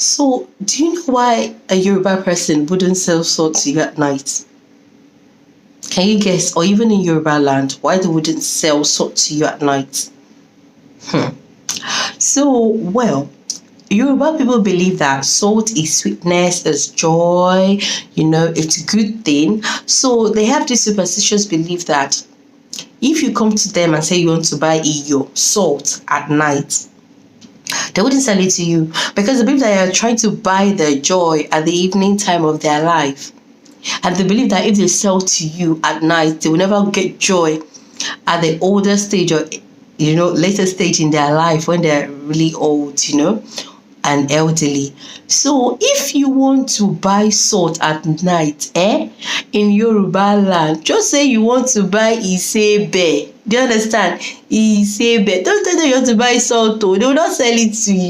So, do you know why a Yoruba person wouldn't sell salt to you at night? Can you guess? Or even in Yoruba land, why they wouldn't sell salt to you at night? So, well, Yoruba people believe that salt is sweetness, is joy, it's a good thing. So they have this superstitious belief that if you come to them and say you want to buy iyo, salt, at night, they wouldn't sell it to you because they believe that you're trying to buy their joy at the evening time of their life. And they believe that if they sell to you at night, they will never get joy at the older stage or later stage in their life when they're really old, and elderly. So if you want to buy salt at night, in Yoruba land, just say you want to buy isebe. Do you understand? Isebe. Don't tell them you want to buy salt, though. They will not sell it to you.